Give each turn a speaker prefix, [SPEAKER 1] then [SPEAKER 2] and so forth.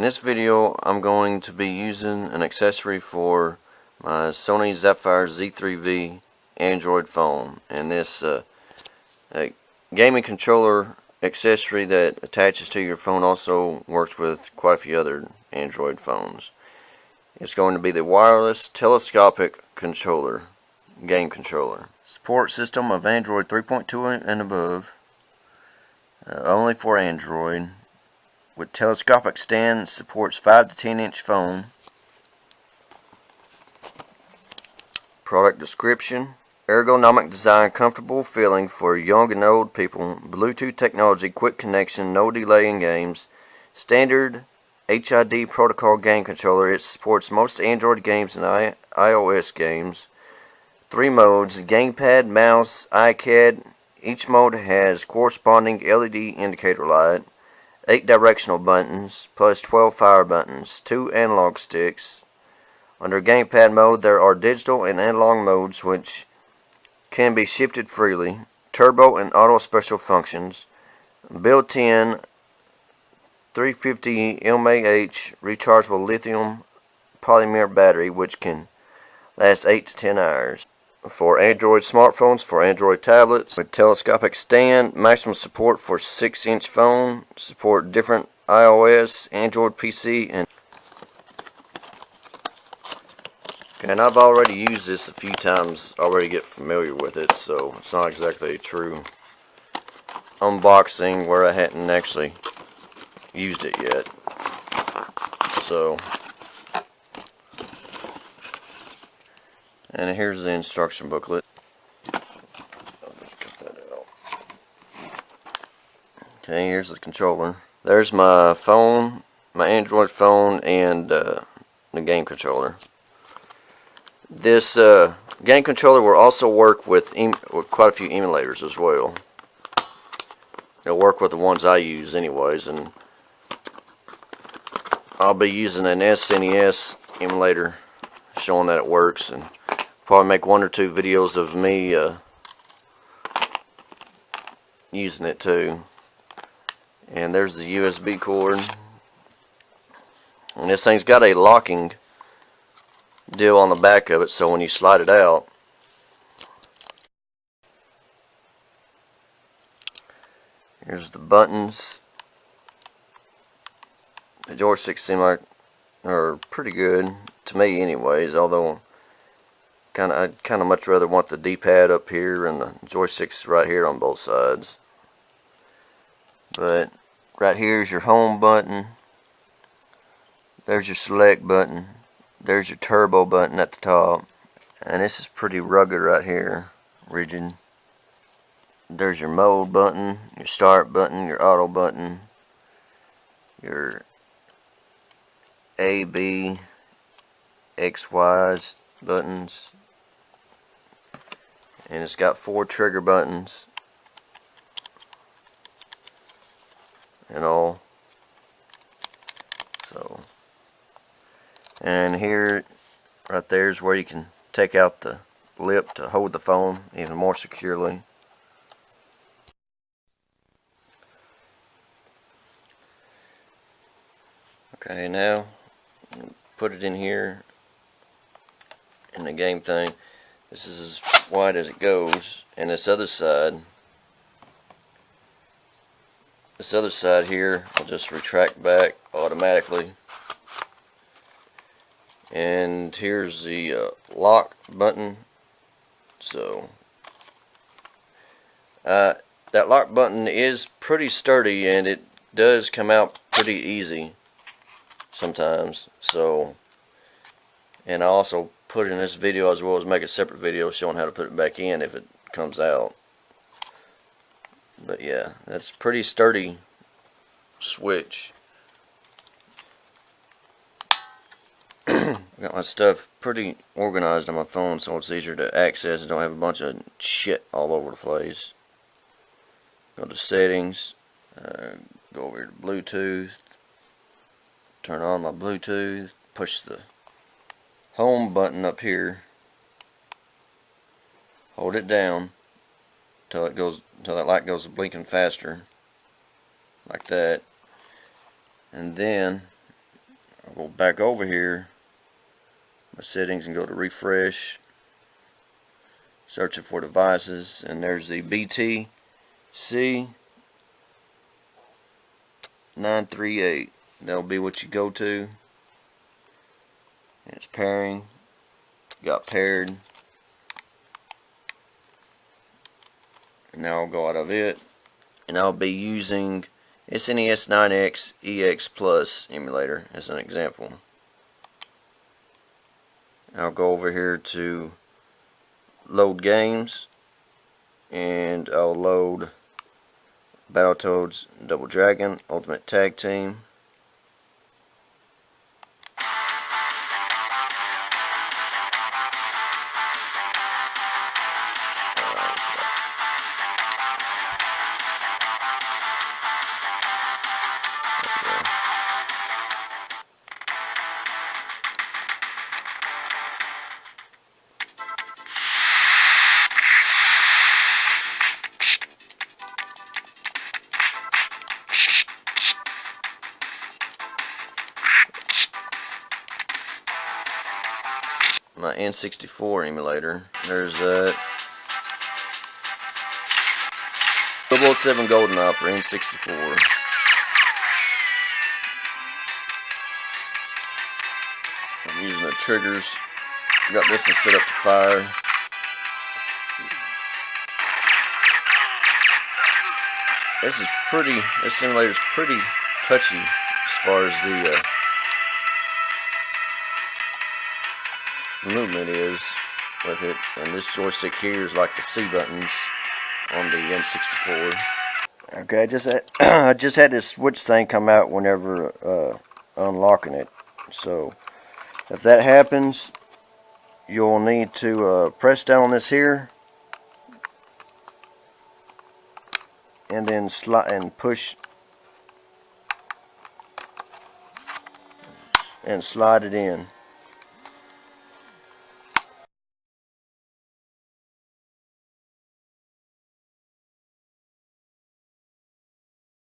[SPEAKER 1] In this video I'm going to be using an accessory for my Sony Zephyr Z3V Android phone, and this a gaming controller accessory that attaches to your phone also works with quite a few other Android phones. It's going to be the wireless telescopic controller, game controller. Support system of Android 3.2 and above, only for Android. With telescopic stand, supports 5 to 10 inch phone. Product description: ergonomic design, comfortable feeling for young and old people. Bluetooth technology, quick connection, no delay in games. Standard HID protocol game controller. It supports most Android games and iOS games. 3 modes: gamepad, mouse, iCAD. Each mode has corresponding LED indicator light. 8 directional buttons, plus 12 fire buttons, 2 analog sticks. Under gamepad mode, there are digital and analog modes which can be shifted freely. Turbo and auto special functions. Built-in 350 mAh rechargeable lithium polymer battery which can last 8 to 10 hours. For Android smartphones, for Android tablets, with telescopic stand, maximum support for 6-inch phone, support different iOS, Android PC, and I've already used this a few times, already get familiar with it, so it's not exactly a true unboxing where I hadn't actually used it yet. So, and here's the instruction booklet. I'll just cut that out. Okay, here's the controller. There's my phone, my Android phone, and the game controller. This game controller will also work with quite a few emulators as well. It'll work with the ones I use anyways, and I'll be using an SNES emulator showing that it works, and probably make 1 or 2 videos of me using it too. And there's the USB cord, and this thing's got a locking deal on the back of it, so when you slide it out, here's the buttons. The joysticks seem like are pretty good to me anyways, although I'd kind of much rather want the D-pad up here and the joysticks right here on both sides. But right here is your home button. There's your select button. There's your turbo button at the top. And this is pretty rugged right here, rigid. There's your mode button, your start button, your auto button, your A, B, X, Y's buttons. And it's got 4 trigger buttons and all. So, and here, right there is where you can take out the lip to hold the phone even more securely. Okay, now put it in here in the game thing. This is as wide as it goes, and this other side here will just retract back automatically. And here's the lock button. So that lock button is pretty sturdy, and it does come out pretty easy sometimes. So, and I also put in this video, as well as make a separate video showing how to put it back in if it comes out. But yeah, that's pretty sturdy switch. Got my stuff pretty organized on my phone, so it's easier to access and don't have a bunch of shit all over the place. Go to settings, go over to Bluetooth, turn on my Bluetooth, push the home button up here, hold it down till that light goes blinking faster, like that, and then I'll go back over here, my settings, and go to refresh, searching for devices, and there's the BTC 938. That'll be what you go to. And it's pairing. Got paired. And now I'll go out of it, and I'll be using SNES 9X EX Plus emulator as an example. I'll go over here to load games, and I'll load Battletoads Double Dragon Ultimate Tag Team. My N64 emulator. There's that. 007 GoldenEye for N64. I'm using the triggers. Got this one set up to fire. This simulator's pretty touchy as far as the movement is with it, and this joystick here is like the C buttons on the N64. Okay, I just had this switch thing come out whenever unlocking it, so if that happens, you'll need to press down on this here and then slide and push and slide it in.